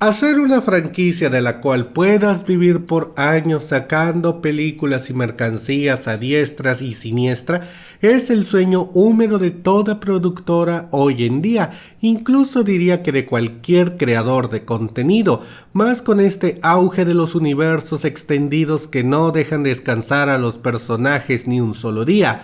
Hacer una franquicia de la cual puedas vivir por años sacando películas y mercancías a diestras y siniestra es el sueño húmedo de toda productora hoy en día, incluso diría que de cualquier creador de contenido, más con este auge de los universos extendidos que no dejan descansar a los personajes ni un solo día.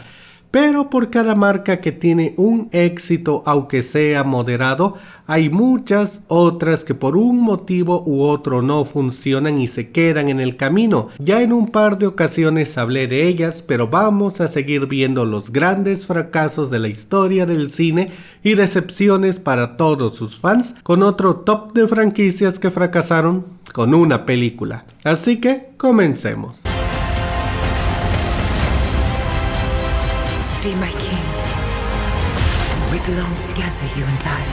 Pero por cada marca que tiene un éxito, aunque sea moderado, hay muchas otras que por un motivo u otro no funcionan y se quedan en el camino. Ya en un par de ocasiones hablé de ellas, pero vamos a seguir viendo los grandes fracasos de la historia del cine y decepciones para todos sus fans, con otro top de franquicias que fracasaron con una película. Así que comencemos. Be my king. We belong together, you and I.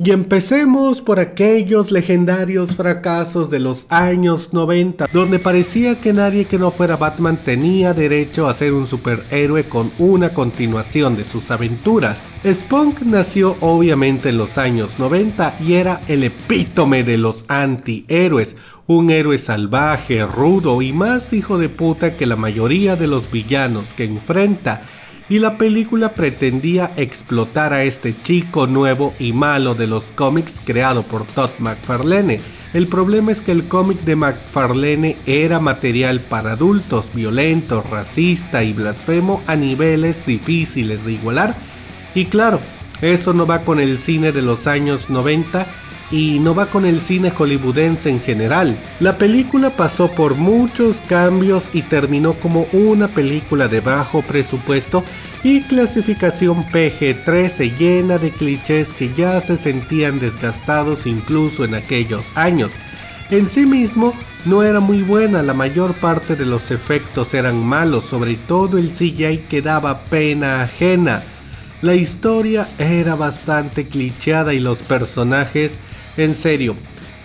Y empecemos por aquellos legendarios fracasos de los años 90, donde parecía que nadie que no fuera Batman tenía derecho a ser un superhéroe con una continuación de sus aventuras. Spunk nació obviamente en los años 90 y era el epítome de los antihéroes, un héroe salvaje, rudo y más hijo de puta que la mayoría de los villanos que enfrenta. Y la película pretendía explotar a este chico nuevo y malo de los cómics creado por Todd McFarlane. El problema es que el cómic de McFarlane era material para adultos, violento, racista y blasfemo a niveles difíciles de igualar. Y claro, eso no va con el cine de los años 90 y no va con el cine hollywoodense en general. La película pasó por muchos cambios y terminó como una película de bajo presupuesto y clasificación PG-13 llena de clichés que ya se sentían desgastados incluso en aquellos años. En sí mismo no era muy buena, la mayor parte de los efectos eran malos, sobre todo el CGI que daba pena ajena. La historia era bastante clicheada y los personajes, en serio,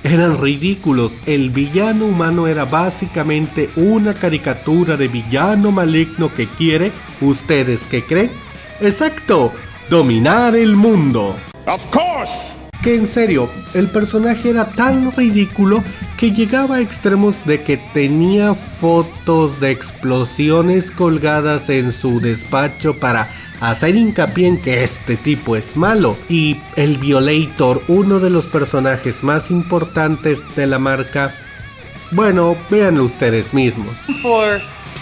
eran ridículos. El villano humano era básicamente una caricatura de villano maligno que quiere, ¿ustedes qué creen? Exacto, dominar el mundo. Of course. Que en serio, el personaje era tan ridículo que llegaba a extremos de que tenía fotos de explosiones colgadas en su despacho para hacer hincapié en que este tipo es malo. Y el Violator, uno de los personajes más importantes de la marca, bueno, véanlo ustedes mismos.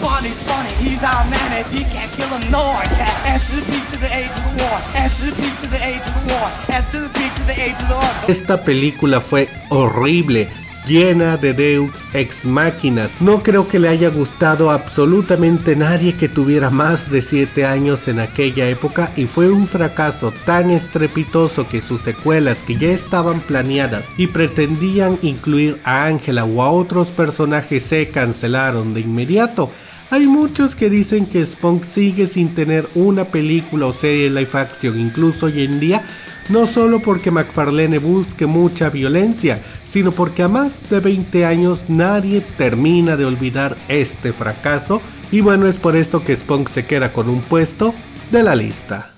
Bonnie's funny, he's our man. If he can't kill him, no one can. Answer the beat to the age of the war. Answer the beat to the age of the war. Answer the beat to the age of the war. Esta película fue horrible, llena de Deus ex máquinas. No creo que le haya gustado a absolutamente nadie que tuviera más de 7 años en aquella época y fue un fracaso tan estrepitoso que sus secuelas, que ya estaban planeadas y pretendían incluir a Angela o a otros personajes, se cancelaron de inmediato. Hay muchos que dicen que Spunk sigue sin tener una película o serie live action incluso hoy en día, no solo porque McFarlane busque mucha violencia, sino porque a más de 20 años nadie termina de olvidar este fracaso, y bueno, es por esto que Spunk se queda con un puesto de la lista.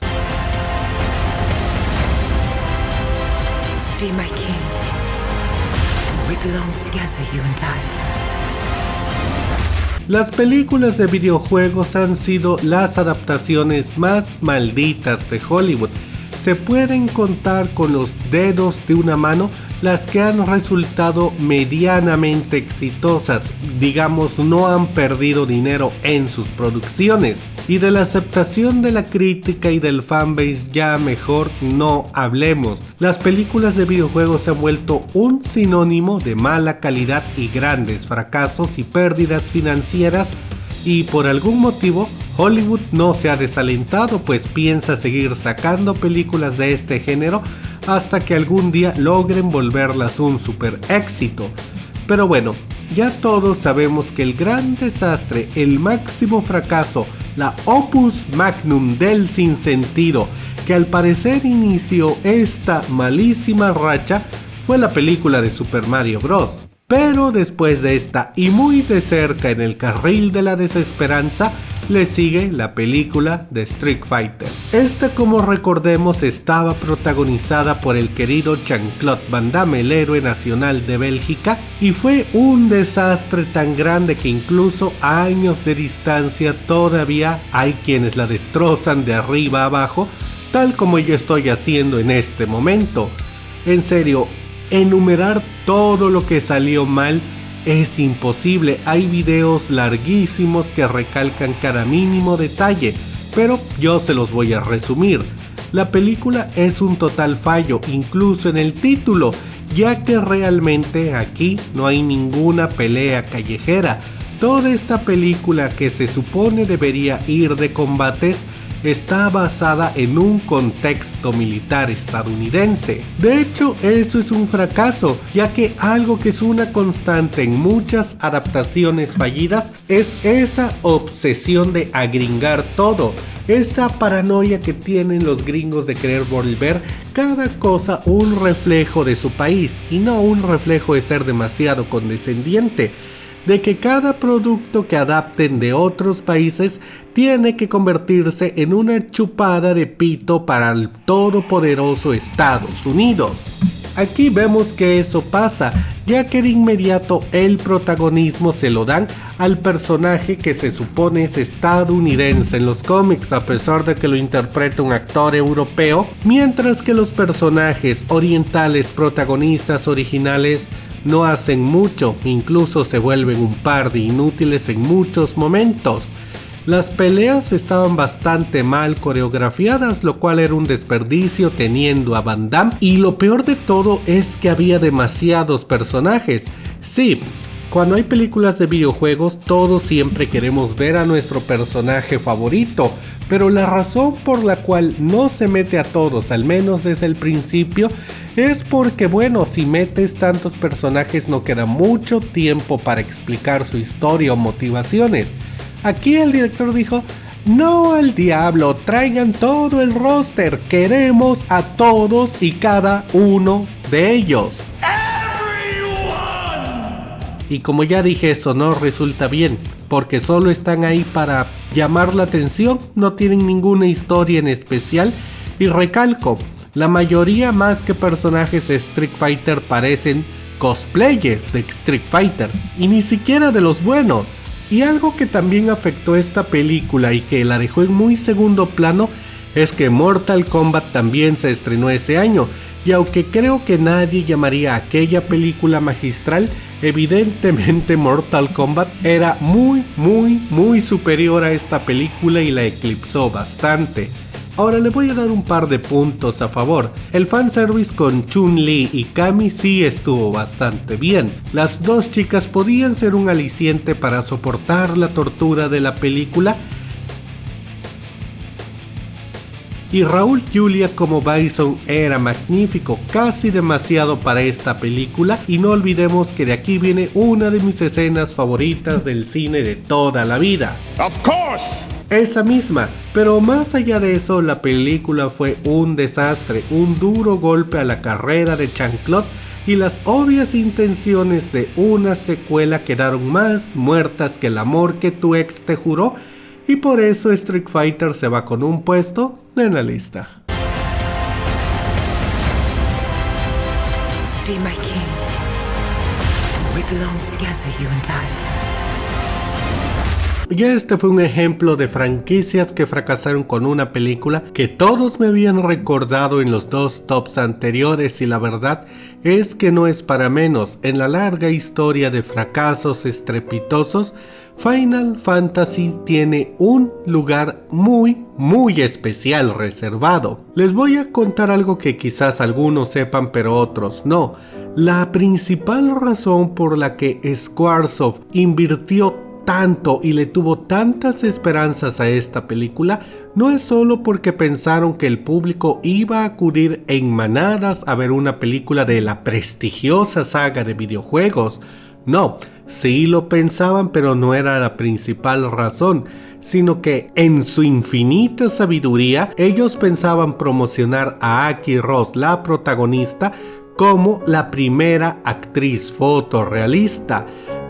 Be my king. We belong together, you and I. Las películas de videojuegos han sido las adaptaciones más malditas de Hollywood. Se pueden contar con los dedos de una mano las que han resultado medianamente exitosas, digamos, no han perdido dinero en sus producciones. Y de la aceptación de la crítica y del fanbase ya mejor no hablemos. Las películas de videojuegos se han vuelto un sinónimo de mala calidad y grandes fracasos y pérdidas financieras, y por algún motivo Hollywood no se ha desalentado, pues piensa seguir sacando películas de este género hasta que algún día logren volverlas un super éxito. Pero bueno, ya todos sabemos que el gran desastre, el máximo fracaso, la opus magnum del sinsentido, que al parecer inició esta malísima racha, fue la película de Super Mario Bros. Pero después de esta, y muy de cerca en el carril de la desesperanza, Le sigue la película de Street Fighter. Esta, como recordemos, estaba protagonizada por el querido Jean-Claude Van Damme, el héroe nacional de Bélgica, y fue un desastre tan grande que incluso a años de distancia todavía hay quienes la destrozan de arriba a abajo, tal como yo estoy haciendo en este momento. En serio, enumerar todo lo que salió mal es imposible. Hay videos larguísimos que recalcan cada mínimo detalle, pero yo se los voy a resumir. La película es un total fallo, incluso en el título, ya que realmente aquí no hay ninguna pelea callejera. Toda esta película, que se supone debería ir de combates, está basada en un contexto militar estadounidense. De hecho, eso es un fracaso, ya que algo que es una constante en muchas adaptaciones fallidas es esa obsesión de agringar todo, esa paranoia que tienen los gringos de querer volver cada cosa un reflejo de su país y no un reflejo de ser demasiado condescendiente, de que cada producto que adapten de otros países tiene que convertirse en una chupada de pito para el todopoderoso Estados Unidos. Aquí vemos que eso pasa, ya que de inmediato el protagonismo se lo dan al personaje que se supone es estadounidense en los cómics, a pesar de que lo interpreta un actor europeo, mientras que los personajes orientales protagonistas originales no hacen mucho, incluso se vuelven un par de inútiles en muchos momentos. Las peleas estaban bastante mal coreografiadas, lo cual era un desperdicio teniendo a Van Damme, y lo peor de todo es que había demasiados personajes. Sí, cuando hay películas de videojuegos todos siempre queremos ver a nuestro personaje favorito, pero la razón por la cual no se mete a todos, al menos desde el principio, es porque, bueno, si metes tantos personajes no queda mucho tiempo para explicar su historia o motivaciones. Aquí el director dijo: no al diablo, traigan todo el roster, queremos a todos y cada uno de ellos. Y como ya dije, eso no resulta bien, porque solo están ahí para llamar la atención, no tienen ninguna historia en especial, y recalco, la mayoría más que personajes de Street Fighter parecen cosplayers de Street Fighter, y ni siquiera de los buenos. Y algo que también afectó esta película y que la dejó en muy segundo plano es que Mortal Kombat también se estrenó ese año, y aunque creo que nadie llamaría a aquella película magistral, evidentemente Mortal Kombat era muy superior a esta película y la eclipsó bastante. Ahora le voy a dar un par de puntos a favor. El fanservice con Chun-Li y Cammy sí estuvo bastante bien. Las dos chicas podían ser un aliciente para soportar la tortura de la película. Y Raúl Julia como Bison era magnífico, casi demasiado para esta película, y no olvidemos que de aquí viene una de mis escenas favoritas del cine de toda la vida. Of course. Esa misma, pero más allá de eso, la película fue un desastre, un duro golpe a la carrera de Jean-Claude, y las obvias intenciones de una secuela quedaron más muertas que el amor que tu ex te juró, y por eso Street Fighter se va con un puesto en la lista. Be my king. We belong together, you and I. Ya este fue un ejemplo de franquicias que fracasaron con una película que todos me habían recordado en los dos tops anteriores, y la verdad es que no es para menos. En la larga historia de fracasos estrepitosos, Final Fantasy tiene un lugar muy especial reservado. Les voy a contar algo que quizás algunos sepan pero otros no. La principal razón por la que Squaresoft invirtió tanto y le tuvo tantas esperanzas a esta película no es solo porque pensaron que el público iba a acudir en manadas a ver una película de la prestigiosa saga de videojuegos. No, sí lo pensaban, pero no era la principal razón, sino que en su infinita sabiduría ellos pensaban promocionar a Aki Ross, la protagonista, como la primera actriz fotorrealista.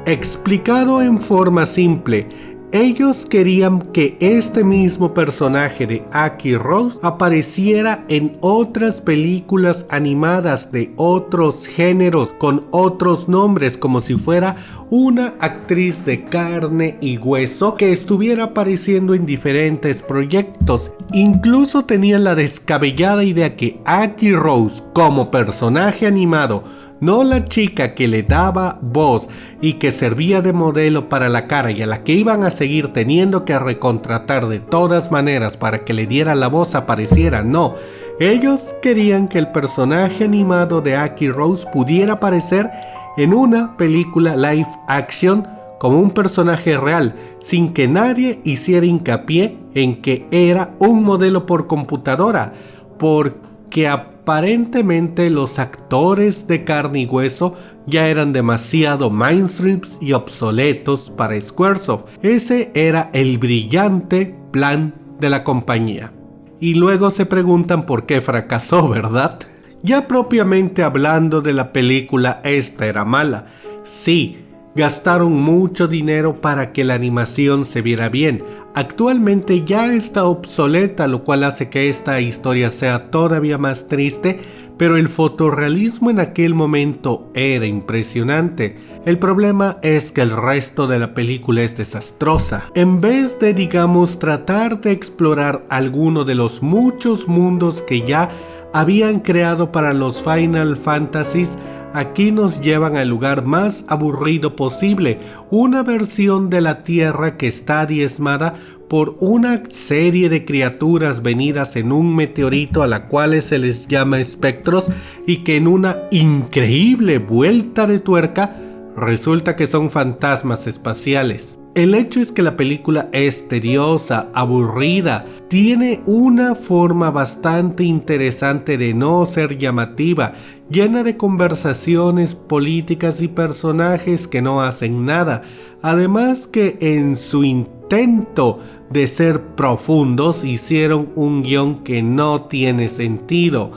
Explicado en forma simple, Ellos querían que este mismo personaje de Aki Rose apareciera en otras películas animadas de otros géneros, con otros nombres, como si fuera una actriz de carne y hueso que estuviera apareciendo en diferentes proyectos. Incluso tenían la descabellada idea que Aki Rose, como personaje animado, no la chica que le daba voz y que servía de modelo para la cara y a la que iban a seguir teniendo que recontratar de todas maneras para que le diera la voz, apareciera, no. Ellos querían que el personaje animado de Aki Rose pudiera aparecer en una película live action como un personaje real, sin que nadie hiciera hincapié en que era un modelo por computadora, porque aparentemente los actores de carne y hueso ya eran demasiado mainstreams y obsoletos para Squaresoft. Ese era el brillante plan de la compañía. Y luego se preguntan por qué fracasó, ¿verdad? Ya propiamente hablando de la película, esta era mala. Sí, gastaron mucho dinero para que la animación se viera bien. Actualmente ya está obsoleta, lo cual hace que esta historia sea todavía más triste, pero el fotorrealismo en aquel momento era impresionante. El problema es que el resto de la película es desastrosa. En vez de, digamos, tratar de explorar alguno de los muchos mundos que ya habían creado para los Final Fantasies, aquí nos llevan al lugar más aburrido posible, una versión de la Tierra que está diezmada por una serie de criaturas venidas en un meteorito a la cual se les llama espectros y que en una increíble vuelta de tuerca resulta que son fantasmas espaciales. El hecho es que la película es tediosa, aburrida, tiene una forma bastante interesante de no ser llamativa, llena de conversaciones políticas y personajes que no hacen nada, además que en su intento de ser profundos hicieron un guión que no tiene sentido.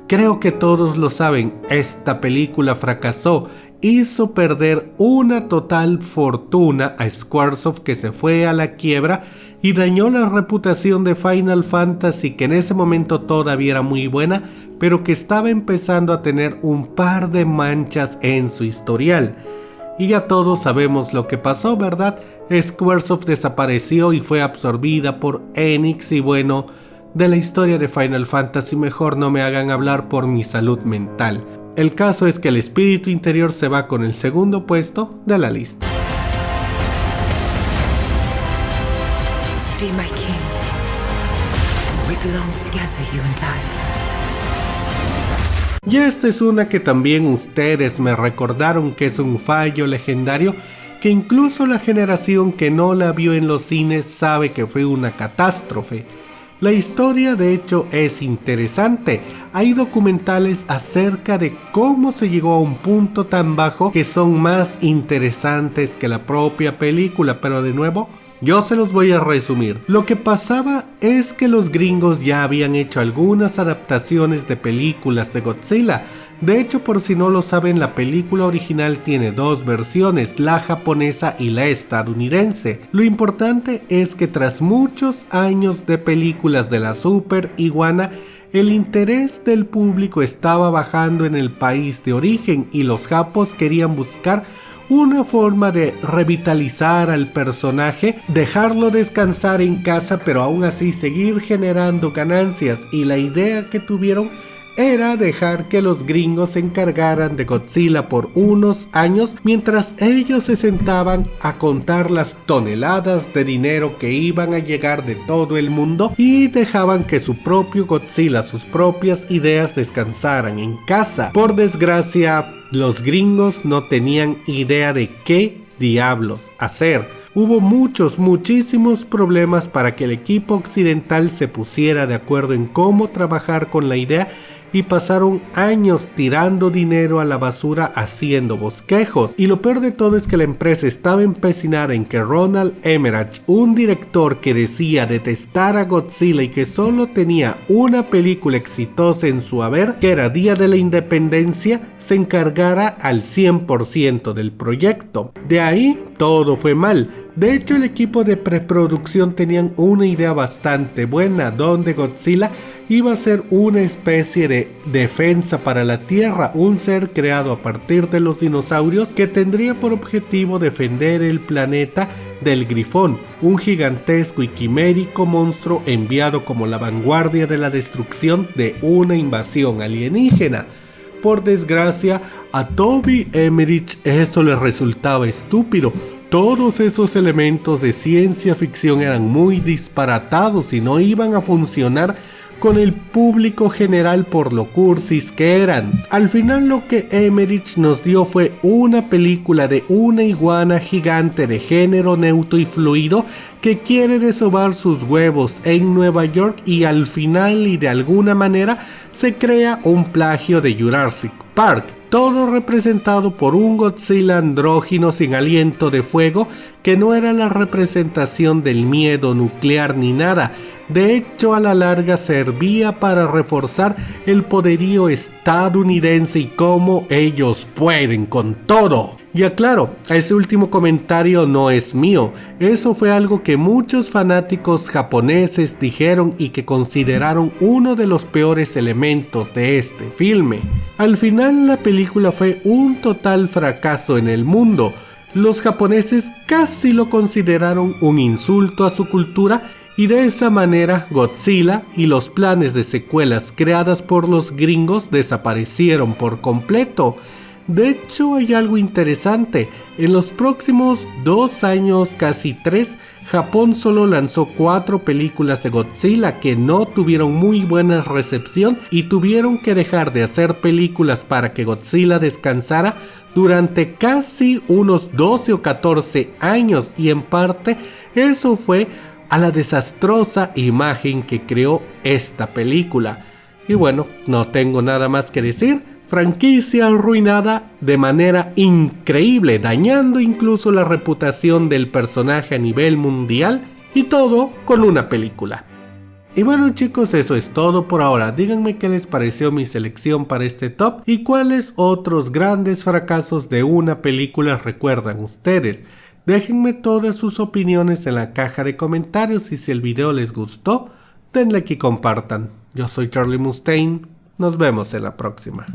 Creo que todos lo saben, esta película fracasó. Hizo perder una total fortuna a Squaresoft, que se fue a la quiebra, y dañó la reputación de Final Fantasy, que en ese momento todavía era muy buena, pero que estaba empezando a tener un par de manchas en su historial. Y ya todos sabemos lo que pasó, ¿verdad? Squaresoft desapareció y fue absorbida por Enix, y bueno, de la historia de Final Fantasy mejor no me hagan hablar por mi salud mental. El caso es que el espíritu interior se va con el segundo puesto de la lista. Be my king. We belong together, you and I. Y esta es una que también ustedes me recordaron que es un fallo legendario, que incluso la generación que no la vio en los cines sabe que fue una catástrofe. La historia de hecho es interesante, hay documentales acerca de cómo se llegó a un punto tan bajo que son más interesantes que la propia película, pero de nuevo, yo se los voy a resumir. Lo que pasaba es que los gringos ya habían hecho algunas adaptaciones de películas de Godzilla. De hecho, por si no lo saben, la película original tiene dos versiones, la japonesa y la estadounidense. Lo importante es que tras muchos años de películas de la Super Iguana, el interés del público estaba bajando en el país de origen y los japos querían buscar una forma de revitalizar al personaje, dejarlo descansar en casa, pero aún así seguir generando ganancias, y la idea que tuvieron era dejar que los gringos se encargaran de Godzilla por unos años mientras ellos se sentaban a contar las toneladas de dinero que iban a llegar de todo el mundo y dejaban que su propio Godzilla, sus propias ideas descansaran en casa. Por desgracia, los gringos no tenían idea de qué diablos hacer. Hubo muchísimos problemas para que el equipo occidental se pusiera de acuerdo en cómo trabajar con la idea, y pasaron años tirando dinero a la basura haciendo bosquejos. Y lo peor de todo es que la empresa estaba empecinada en que Ronald Emmerich, un director que decía detestar a Godzilla y que solo tenía una película exitosa en su haber, que era Día de la Independencia, se encargara al 100% del proyecto. De ahí todo fue mal. De hecho, el equipo de preproducción tenían una idea bastante buena, donde Godzilla iba a ser una especie de defensa para la Tierra, un ser creado a partir de los dinosaurios que tendría por objetivo defender el planeta del Grifón, un gigantesco y quimérico monstruo enviado como la vanguardia de la destrucción de una invasión alienígena. Por desgracia, a Toby Emmerich eso le resultaba estúpido. Todos esos elementos de ciencia ficción eran muy disparatados y no iban a funcionar con el público general por lo cursis que eran. Al final lo que Emmerich nos dio fue una película de una iguana gigante de género neutro y fluido que quiere desovar sus huevos en Nueva York, y al final y de alguna manera se crea un plagio de Jurassic Park. Todo representado por un Godzilla andrógino sin aliento de fuego que no era la representación del miedo nuclear ni nada. De hecho, a la larga servía para reforzar el poderío estadounidense y cómo ellos pueden con todo. Y aclaro, ese último comentario no es mío, eso fue algo que muchos fanáticos japoneses dijeron y que consideraron uno de los peores elementos de este filme. Al final la película fue un total fracaso en el mundo. Los japoneses casi lo consideraron un insulto a su cultura, y de esa manera Godzilla y los planes de secuelas creadas por los gringos desaparecieron por completo. De hecho, hay algo interesante. En los próximos 2 años, casi 3, Japón solo lanzó 4 películas de Godzilla que no tuvieron muy buena recepción y tuvieron que dejar de hacer películas para que Godzilla descansara durante casi unos 12 o 14 años, y en parte eso fue a la desastrosa imagen que creó esta película. Y bueno, no tengo nada más que decir. Franquicia arruinada de manera increíble, dañando incluso la reputación del personaje a nivel mundial, y todo con una película. Y bueno chicos, eso es todo por ahora. Díganme qué les pareció mi selección para este top y cuáles otros grandes fracasos de una película recuerdan ustedes. Déjenme todas sus opiniones en la caja de comentarios, y si el video les gustó, denle like y compartan. Yo soy Charlie Mustaine, nos vemos en la próxima.